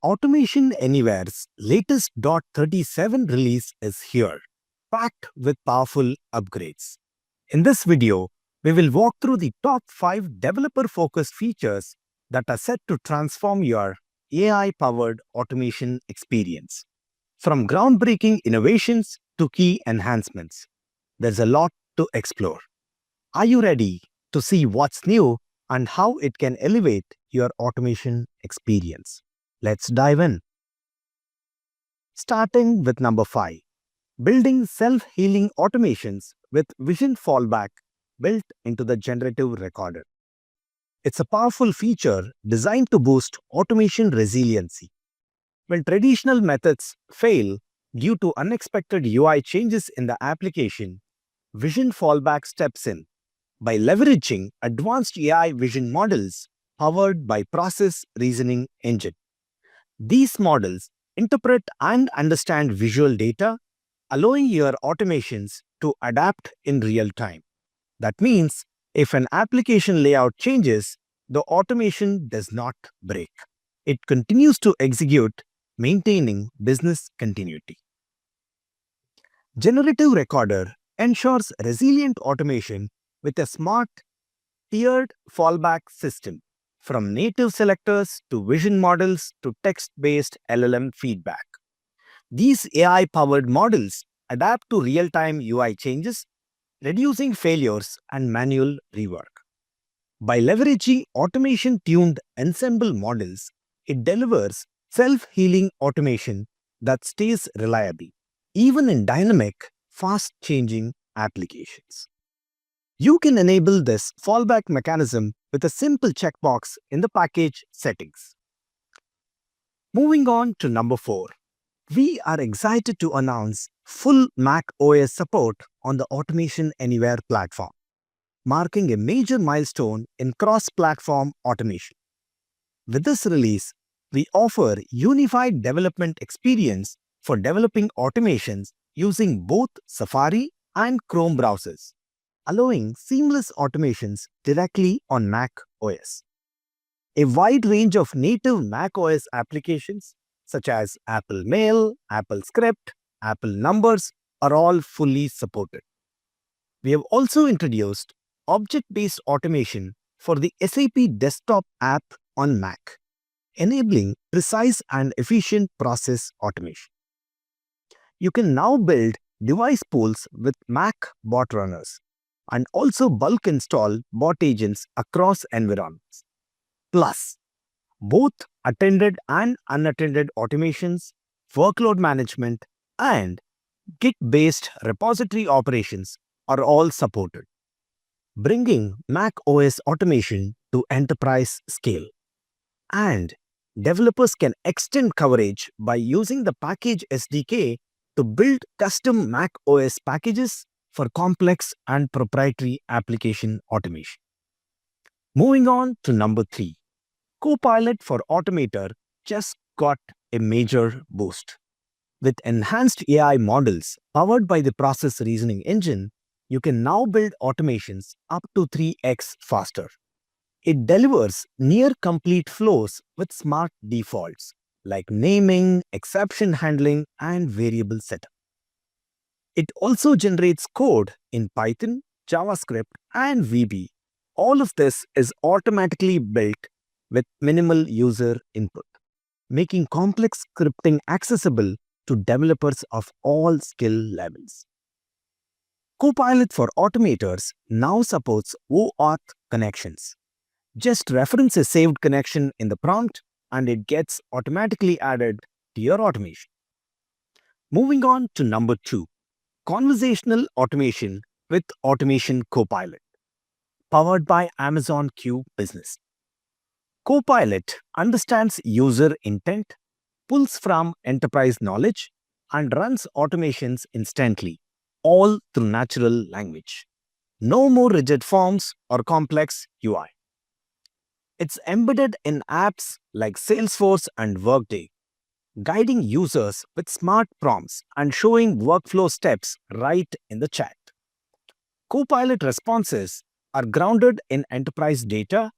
Automation Anywhere's latest .37 release is here, packed with powerful upgrades. In this video, we will walk through the top 5 developer-focused features that are set to transform your AI-powered automation experience. From groundbreaking innovations to key enhancements, there's a lot to explore. Are you ready to see what's new and how it can elevate your automation experience? Let's dive in. Starting with number 5, building self-healing automations with Vision Fallback built into the Generative Recorder. It's a powerful feature designed to boost automation resiliency. When traditional methods fail due to unexpected UI changes in the application, Vision Fallback steps in by leveraging advanced AI vision models powered by Process Reasoning Engine. These models interpret and understand visual data, allowing your automations to adapt in real time. That means if an application layout changes, the automation does not break. It continues to execute, maintaining business continuity. Generative Recorder ensures resilient automation with a smart, tiered fallback system, from native selectors to vision models to text-based LLM feedback. These AI-powered models adapt to real-time UI changes, reducing failures and manual rework. By leveraging automation-tuned ensemble models, it delivers self-healing automation that stays reliable, even in dynamic, fast-changing applications. You can enable this fallback mechanism with a simple checkbox in the package settings. Moving on to number 4, we are excited to announce full macOS support on the Automation Anywhere platform, marking a major milestone in cross-platform automation. With this release, we offer unified development experience for developing automations using both Safari and Chrome browsers, allowing seamless automations directly on Mac OS. A wide range of native macOS applications such as Apple Mail, AppleScript, Apple Numbers are all fully supported. We have also introduced object-based automation for the SAP Desktop app on Mac, enabling precise and efficient process automation. You can now build device pools with Mac bot runners and also bulk install bot agents across environments. Plus, both attended and unattended automations, workload management, and Git-based repository operations are all supported, bringing Mac OS automation to enterprise scale. And developers can extend coverage by using the package SDK to build custom Mac OS packages for complex and proprietary application automation. Moving on to number 3, Copilot for Automator just got a major boost. With enhanced AI models powered by the Process Reasoning Engine, you can now build automations up to 3x faster. It delivers near-complete flows with smart defaults like naming, exception handling, and variable setup. It also generates code in Python, JavaScript, and VB. All of this is automatically built with minimal user input, making complex scripting accessible to developers of all skill levels. Copilot for Automators now supports OAuth connections. Just reference a saved connection in the prompt and it gets automatically added to your automation. Moving on to number 2, Conversational automation with Automation Copilot, powered by Amazon Q Business. Copilot understands user intent, pulls from enterprise knowledge, and runs automations instantly, all through natural language. No more rigid forms or complex UI. It's embedded in apps like Salesforce and Workday, guiding users with smart prompts and showing workflow steps right in the chat. Copilot responses are grounded in enterprise data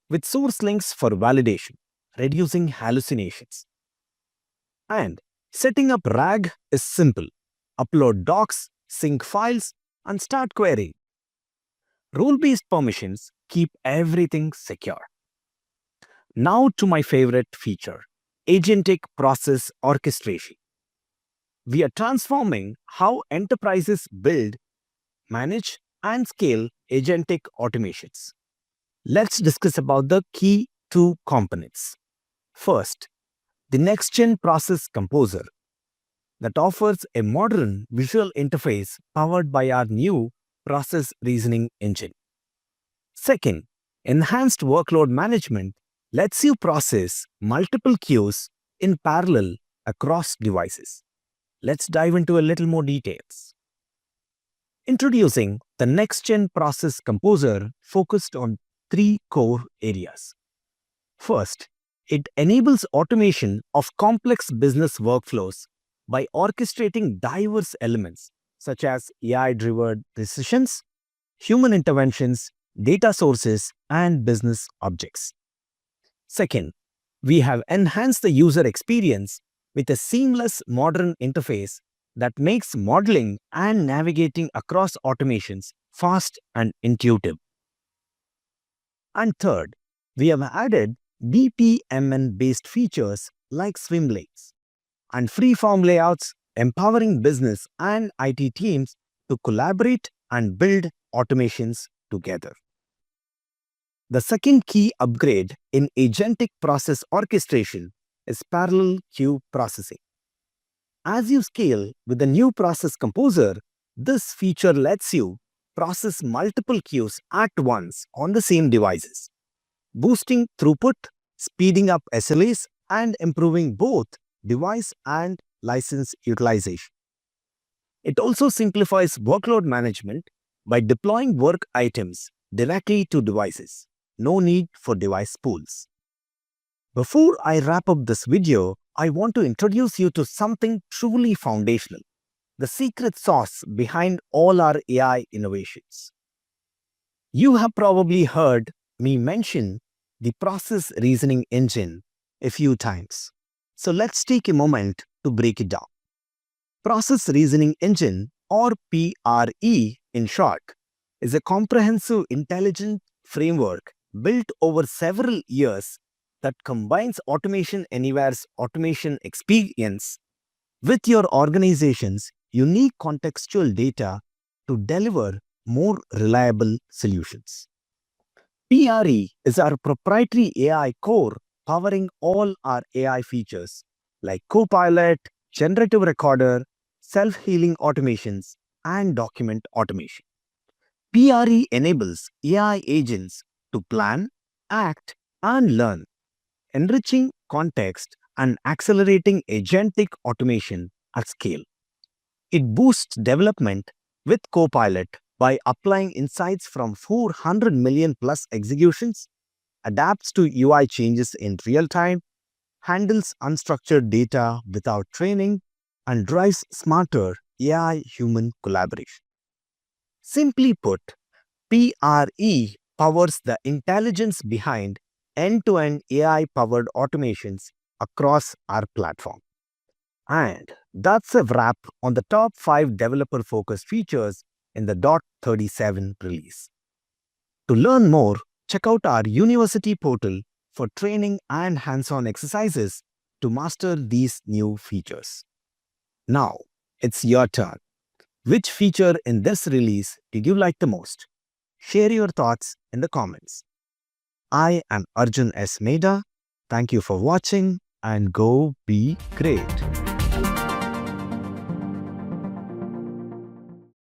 with source links for validation, reducing hallucinations. And setting up RAG is simple. Upload docs, sync files, and start querying. Role-based permissions keep everything secure. Now to my favorite feature, Agentic process orchestration. We are transforming how enterprises build, manage, and scale agentic automations. Let's discuss about the key two components. First, the next-gen process composer that offers a modern visual interface powered by our new process reasoning engine. Second, enhanced workload management lets you process multiple queues in parallel across devices. Let's dive into a little more details. Introducing the next-gen process composer focused on three core areas. First, it enables automation of complex business workflows by orchestrating diverse elements such as AI-driven decisions, human interventions, data sources, and business objects. Second, we have enhanced the user experience with a seamless modern interface that makes modeling and navigating across automations fast and intuitive. And third, we have added BPMN-based features like swim lanes and free-form layouts, empowering business and IT teams to collaborate and build automations together. The second key upgrade in agentic process orchestration is parallel queue processing. As you scale with the new process composer, this feature lets you process multiple queues at once on the same devices, boosting throughput, speeding up SLAs, and improving both device and license utilization. It also simplifies workload management by deploying work items directly to devices. No need for device pools. Before I wrap up this video, I want to introduce you to something truly foundational, the secret sauce behind all our AI innovations. You have probably heard me mention the process reasoning engine a few times. So let's take a moment to break it down. Process Reasoning Engine, or PRE in short, is a comprehensive intelligent framework built over several years that combines Automation Anywhere's automation experience with your organization's unique contextual data to deliver more reliable solutions. PRE is our proprietary AI core powering all our AI features like Copilot, Generative Recorder, self-healing automations, and document automation. PRE enables AI agents to plan, act, and learn, enriching context and accelerating agentic automation at scale. It boosts development with Copilot by applying insights from 400 million plus executions, adapts to UI changes in real time, handles unstructured data without training, and drives smarter AI-human collaboration. Simply put, PRE powers the intelligence behind end-to-end AI-powered automations across our platform. And that's a wrap on the top 5 developer-focused features in the .37 release. To learn more, check out our university portal for training and hands-on exercises to master these new features. Now, it's your turn. Which feature in this release did you like the most? Share your thoughts in the comments. I am Arjun S. Mehta. Thank you for watching and go be great.